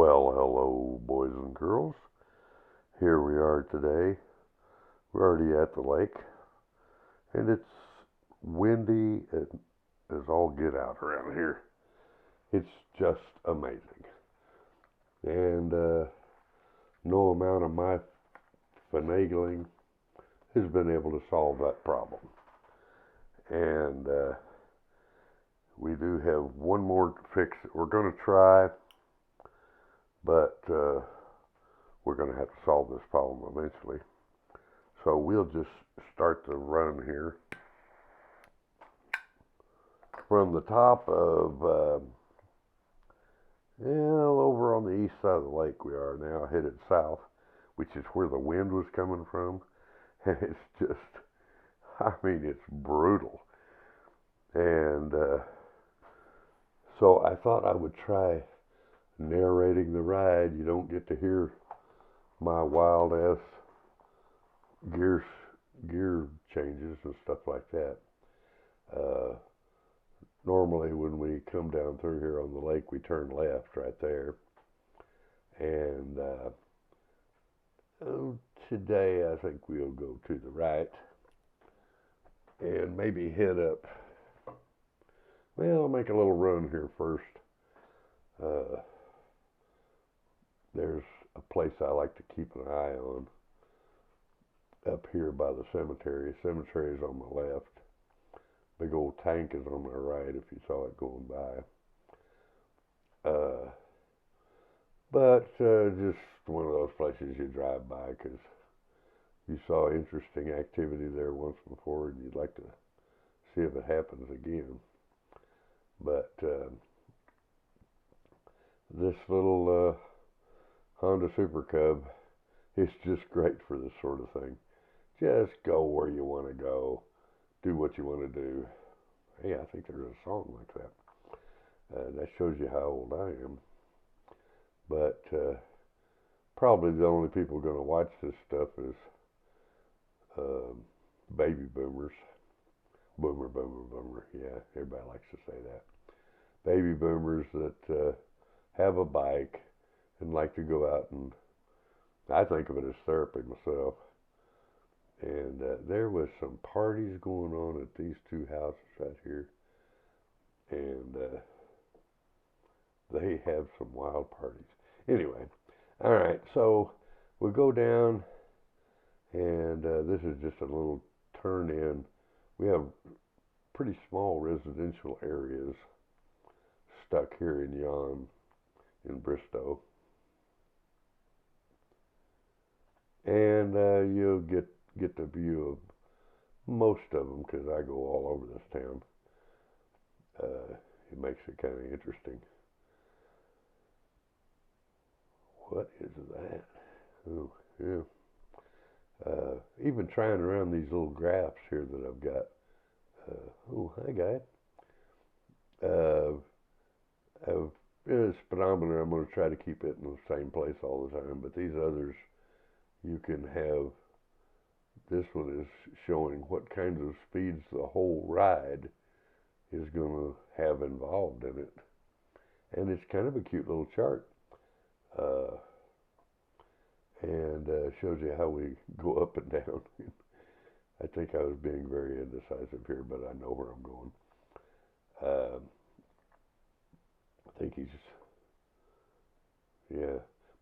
Well, hello, boys and girls. Here we are today. We're already at the lake, and it's windy as all get out around here. It's just amazing. And no amount of my finagling has been able to solve that problem. And we do have one more fix that we're going to try, but we're going to have to solve this problem eventually. So we'll just start the run here from the top of, over on the east side of the lake we are now, headed south, which is where the wind was coming from. And it's just, it's brutal. And so I thought I would try narrating the ride. You don't get to hear my wild ass gear changes and stuff like that. Normally when we come down through here on the lake, we turn left right there. And today I think we'll go to the right and maybe head up. Well, I'll make a little run here first. There's a place I like to keep an eye on up here by the cemetery. Cemetery is on my left. Big old tank is on my right if you saw it going by. But just one of those places you drive by because you saw interesting activity there once before and you'd like to see if it happens again. But this little Honda Super Cub is just great for this sort of thing. Just go where you want to go. Do what you want to do. Hey, I think there's a song like that. That shows you how old I am. But probably the only people going to watch this stuff is baby boomers. Boomer, boomer, boomer. Yeah, everybody likes to say that. Baby boomers that have a bike and like to go out, and I think of it as therapy myself. And there was some parties going on at these two houses right here. And they have some wild parties. Anyway, all right, so we go down, and this is just a little turn in. We have pretty small residential areas stuck here in Yon, in Bristow. And you'll get the view of most of them because I go all over this town. It makes it kind of interesting. What is that? Oh, yeah. Even trying around these little graphs here that I've got. Oh, hi, guy. This speedometer, I'm going to try to keep it in the same place all the time, but these others, you can have. This one is showing what kinds of speeds the whole ride is going to have involved in it. And it's kind of a cute little chart. And shows you how we go up and down. I think I was being very indecisive here, but I know where I'm going. I think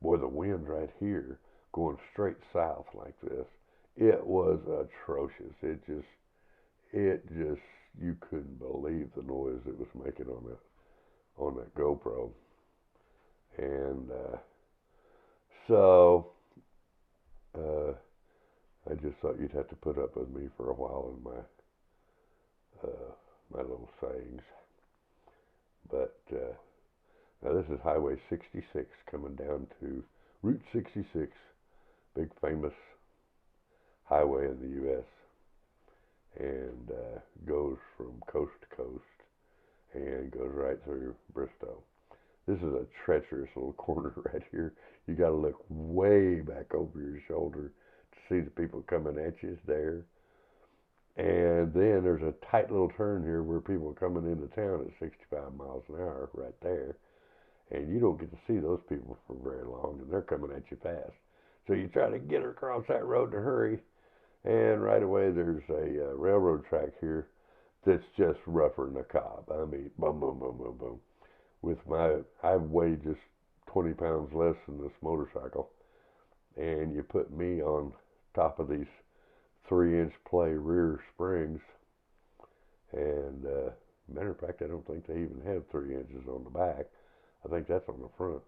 boy, the wind right here going straight south like this. It was atrocious. It just, you couldn't believe the noise it was making on that GoPro. And so I just thought you'd have to put up with me for a while in my little sayings. But now this is Highway 66 coming down to Route 66, big famous highway in the U.S. and goes from coast to coast and goes right through Bristow. This is a treacherous little corner right here. You got to look way back over your shoulder to see the people coming at you there. And then there's a tight little turn here where people are coming into town at 65 miles an hour right there. and you don't get to see those people for very long, and they're coming at you fast. So you try to get across that road in a hurry, and right away there's a railroad track here that's just rougher than a cob. I mean, boom, boom, boom, boom, boom. I weigh just 20 pounds less than this motorcycle, and you put me on top of these 3-inch play rear springs, and matter of fact, I don't think they even have 3 inches on the back. I think that's on the front.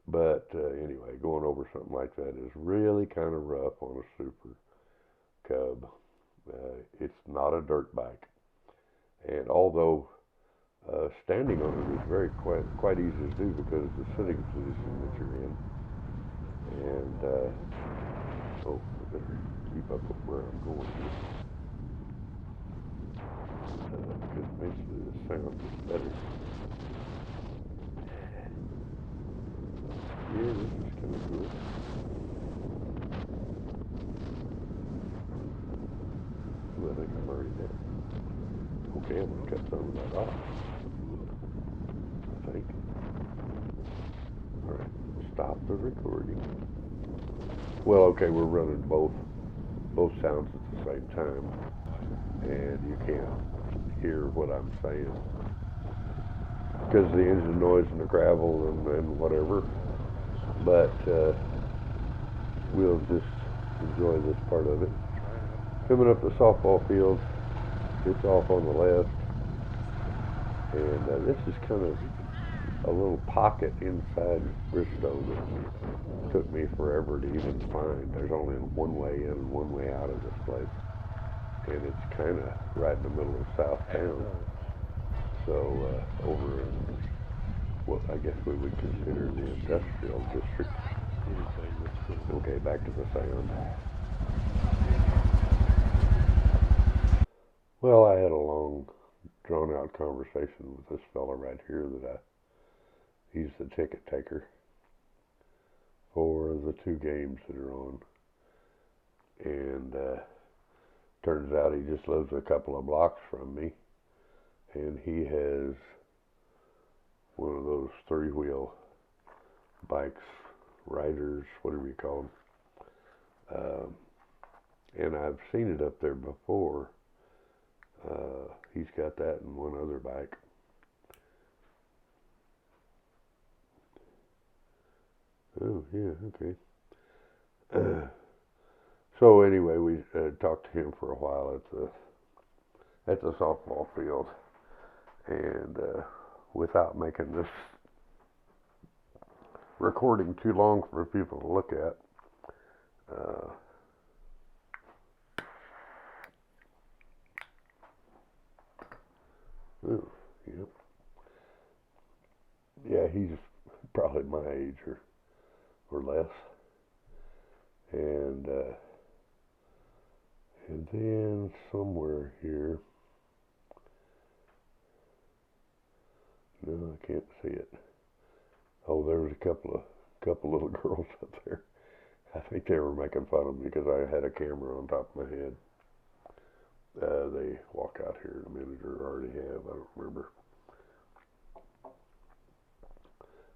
But anyway, going over something like that is really kind of rough on a super cub. It's not a dirt bike, and although standing on it is quite easy to do because of the sitting position that you're in, and oh, I better keep up with where I'm going here, because eventually the sound gets better. Yeah, this is kind of good. Ooh, I think I'm already there. Okay, I'm going to cut some of that off, I think. Alright, stop the recording. Well, okay, we're running both sounds at the same time, and you can't hear what I'm saying because of the engine noise and the gravel and whatever. But we'll just enjoy this part of it. Coming up the softball field, it's off on the left, and this is kind of a little pocket inside Bristow that took me forever to even find. There's only one way in and one way out of this place, and it's kind of right in the middle of South Town. So over in what I guess we would consider the industrial district. Okay, back to the sound. Well, I had a long, drawn-out conversation with this fella right here he's the ticket taker for the 2 games that are on. And turns out he just lives a couple of blocks from me, and he has one of those 3-wheel bikes, riders, whatever you call them. And I've seen it up there before. He's got that and one other bike. Oh, yeah, okay. So anyway, we talked to him for a while at the softball field, and without making this recording too long for people to look at, ooh, yep. Yeah, he's probably my age or less, and then somewhere here, no, I can't see it. Oh, there was a couple little girls up there. I think they were making fun of me because I had a camera on top of my head. They walk out here in a minute, or already have, I don't remember.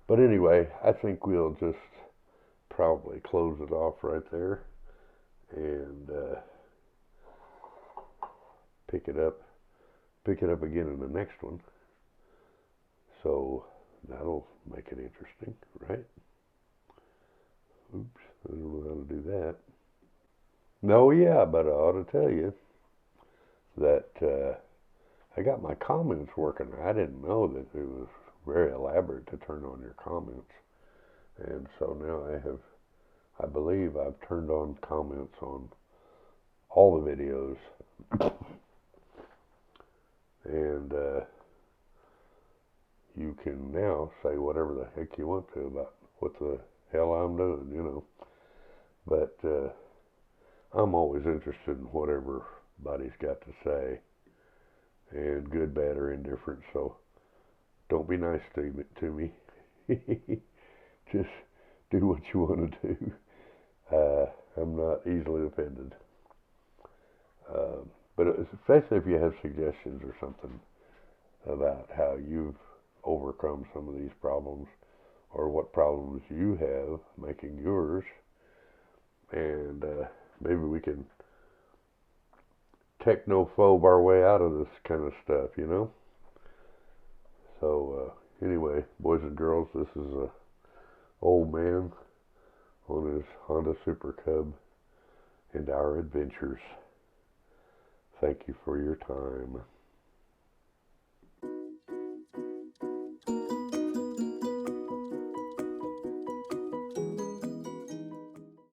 But anyway, I think we'll just probably close it off right there and pick it up again in the next one. So that'll make it interesting, right? Oops, I don't know how to do that. No, yeah, but I ought to tell you that I got my comments working. I didn't know that it was very elaborate to turn on your comments. And so now I believe I've turned on comments on all the videos. And you can now say whatever the heck you want to about what the hell I'm doing, you know. But I'm always interested in whatever everybody's got to say, and good, bad, or indifferent. So don't be nice to me. Just do what you want to do. I'm not easily offended. But especially if you have suggestions or something about how you've overcome some of these problems, or what problems you have making yours, and maybe we can technophobe our way out of this kind of stuff, you know? So, anyway, boys and girls, this is a old man on his Honda Super Cub and our adventures. Thank you for your time.